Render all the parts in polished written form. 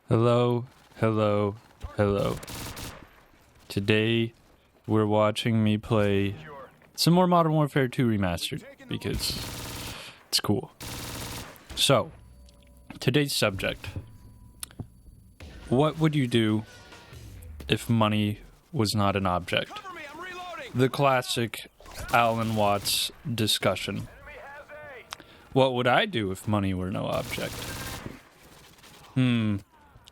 Hello, hello, hello. Today, we're watching me play some more Modern Warfare 2 Remastered, because it's cool. So, today's subject. What would you do if money was not an object? The classic Alan Watts discussion. What would I do if money were no object?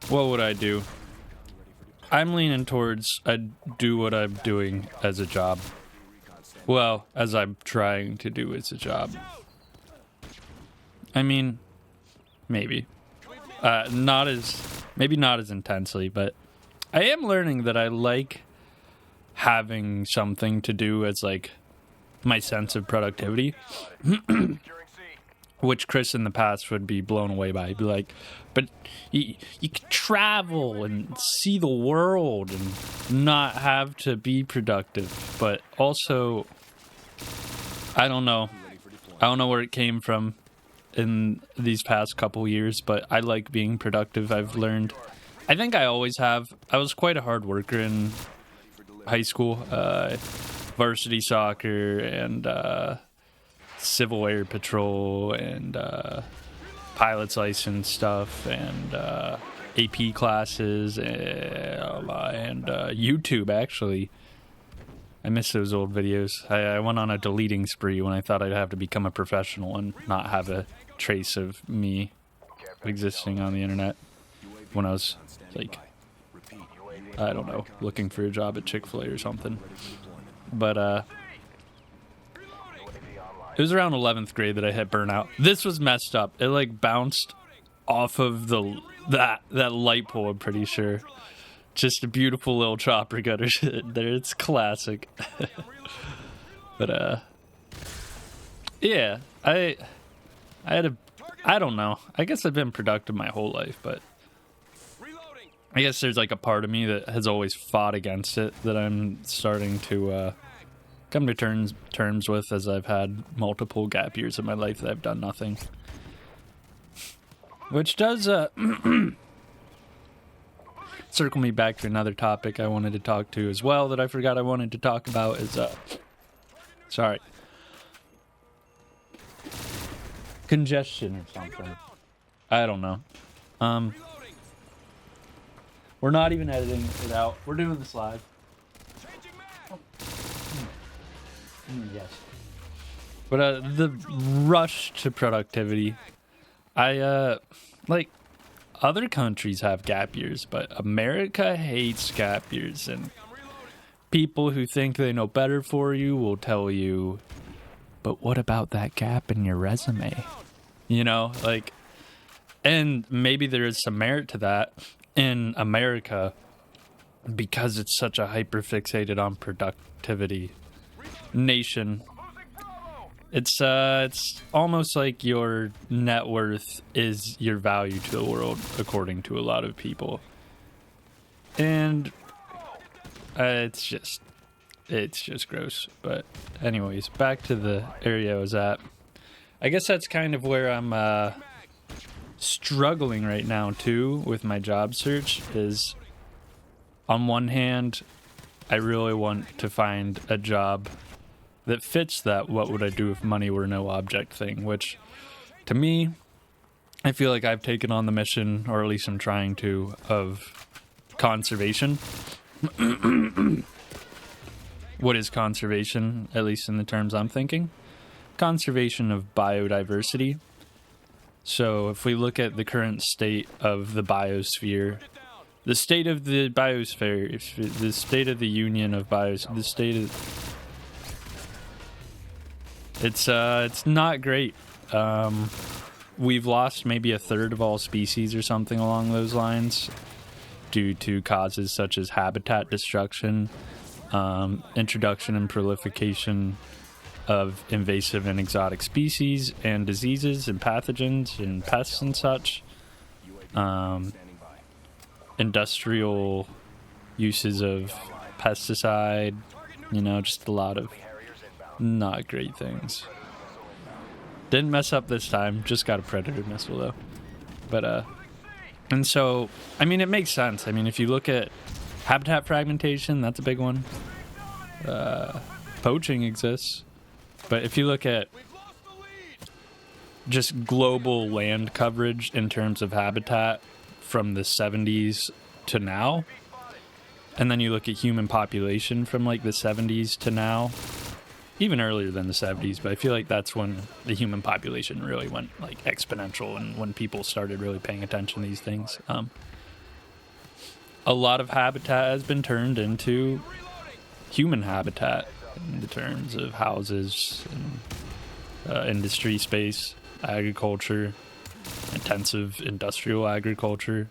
What would I do? I'm leaning towards I'd do what I'm doing as a job. Well, as I'm trying to do as a job. I mean, maybe. Maybe not as intensely, but I am learning that I like having something to do as like my sense of productivity. Which Chris in the past would be blown away by. He'd be like, but you can travel and see the world and not have to be productive. But also, I don't know. I don't know where it came from in these past couple years, but I like being productive. I've learned. I think I always have. I was quite a hard worker in high school. Varsity soccer and Civil Air Patrol and pilot's license stuff and AP classes and YouTube, actually. I miss those old videos. I went on a deleting spree when I thought I'd have to become a professional and not have a trace of me existing on the internet when I was, like, I don't know, looking for a job at Chick-fil-A or something. But, it was around 11th grade that I hit burnout. This was messed up. It like bounced off of that light pole, I'm pretty sure. Just a beautiful little chopper gutter there. It's classic. But yeah, I don't know. I guess I've been productive my whole life, but I guess there's like a part of me that has always fought against it that I'm starting to come to terms with as I've had multiple gap years of my life that I've done nothing. Which does circle me back to another topic I wanted to talk to as well that I forgot I wanted to talk about is congestion or something. I don't know. We're not even editing it out. We're doing this live. Yes. But the rush to productivity, like, other countries have gap years, but America hates gap years, and people who think they know better for you will tell you, but what about that gap in your resume? You know, like, and maybe there is some merit to that in America because it's such a hyper-fixated on productivity nation. It's almost like your net worth is your value to the world, according to a lot of people. And it's just gross. But anyways, back to the area I was at. I guess that's kind of where I'm struggling right now too with my job search. Is on one hand, I really want to find a job that fits that what would I do if money were no object thing, which to me, I feel like I've taken on the mission, or at least I'm trying to, of conservation. What is conservation, at least in the terms I'm thinking? Conservation of biodiversity. So if we look at the current state of the biosphere, the state of the biosphere, the state of the union of biosphere, the state of... It's not great. We've lost maybe a third of all species or something along those lines due to causes such as habitat destruction, introduction and proliferation of invasive and exotic species and diseases and pathogens and pests and such, industrial uses of pesticide, just a lot of not great things. Didn't mess up this time, just got a predator missile though. But And so, I mean, it makes sense. I mean, if you look at habitat fragmentation, that's a big one. Poaching exists. But if you look at just global land coverage in terms of habitat from the 70s to now, and then you look at human population from like the 70s to now, even earlier than the 70s, but I feel like that's when the human population really went like exponential and when people started really paying attention to these things. A lot of habitat has been turned into human habitat in the terms of houses and industry space, agriculture, intensive industrial agriculture.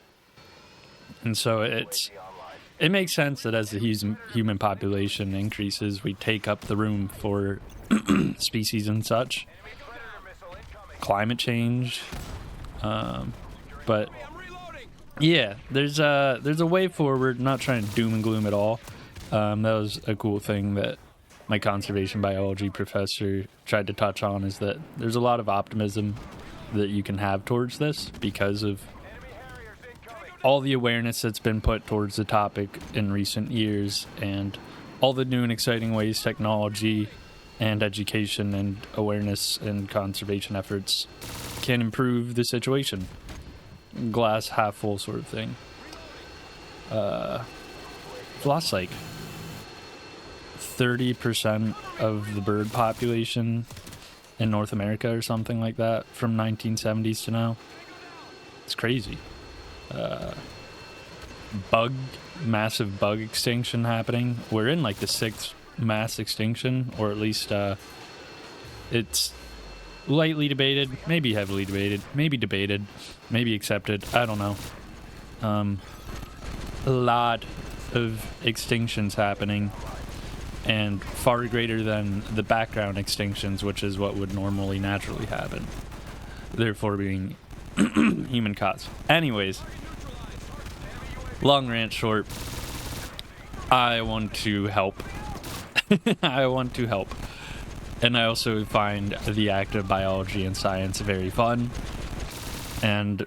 And so it makes sense that as the human population increases, we take up the room for species and such. Climate change. But yeah, there's a way forward. Not trying to doom and gloom at all. That was a cool thing that my conservation biology professor tried to touch on, is that there's a lot of optimism that you can have towards this because of all the awareness that's been put towards the topic in recent years, and all the new and exciting ways technology and education and awareness and conservation efforts can improve the situation. Glass half full sort of thing. We've lost like 30% of the bird population in North America or something like that from 1970s to now. It's crazy. Massive bug extinction happening. We're in like the 6th mass extinction, or at least it's lightly debated, maybe heavily debated, maybe accepted, I don't know. A lot of extinctions happening, and far greater than the background extinctions, which is what would normally naturally happen, therefore being human caused. Anyways, long rant short, I want to help. I want to help. And I also find the act of biology and science very fun. And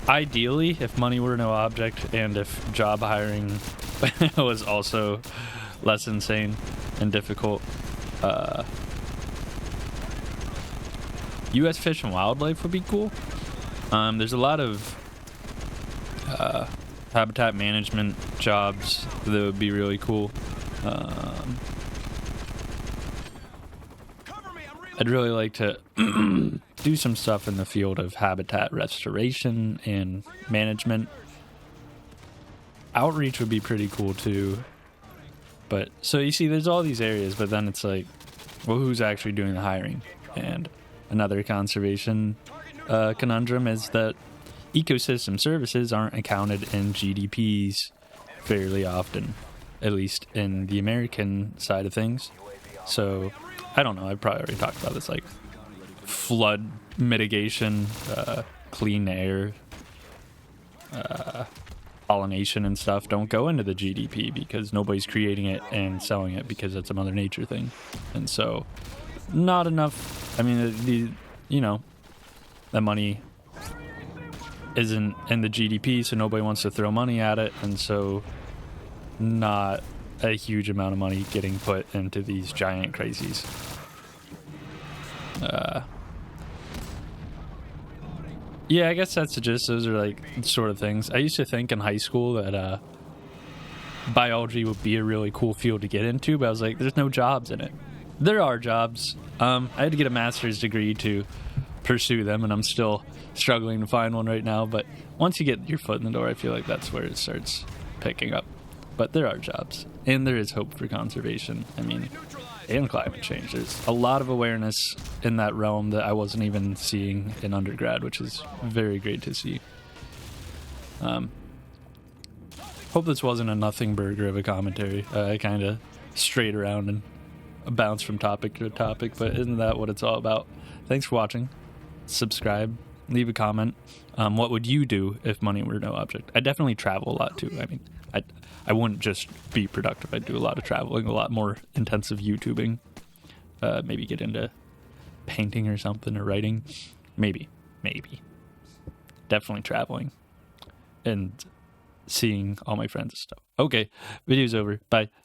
ideally, if money were no object and if job hiring was also less insane and difficult, U.S. Fish and Wildlife would be cool. There's a lot of habitat management jobs that would be really cool. I'd really like to do some stuff in the field of habitat restoration and management. Outreach would be pretty cool too. But so you see, there's all these areas, but then it's like, well, who's actually doing the hiring? And another conservation conundrum is that ecosystem services aren't accounted in GDPs fairly often, at least in the American side of things. So I don't know, I've probably already talked about this, like flood mitigation, clean air, pollination and stuff don't go into the GDP because nobody's creating it and selling it, because it's a Mother Nature thing. And so not enough. I mean, the money isn't in the GDP, so nobody wants to throw money at it, and so not a huge amount of money getting put into these giant crazies. Yeah, I guess that's the gist. Those are like sort of things. I used to think in high school that biology would be a really cool field to get into, but I was like, there's no jobs in it. There are jobs. I had to get a master's degree to pursue them, and I'm still struggling to find one right now, but once you get your foot in the door, I feel like that's where it starts picking up. But there are jobs, and there is hope for conservation. I mean, and climate change. There's a lot of awareness in that realm that I wasn't even seeing in undergrad, which is very great to see. Hope this wasn't a nothing burger of a commentary. I kind of strayed around and bounced from topic to topic, but isn't that what it's all about? Thanks for watching. Subscribe, leave a comment. What would you do if money were no object? I definitely travel a lot too. I mean, I wouldn't just be productive. I'd do a lot of traveling, a lot more intensive YouTubing. Maybe get into painting or something, or writing. Maybe. Definitely traveling. and seeing all my friends and stuff. Okay, video's over. Bye.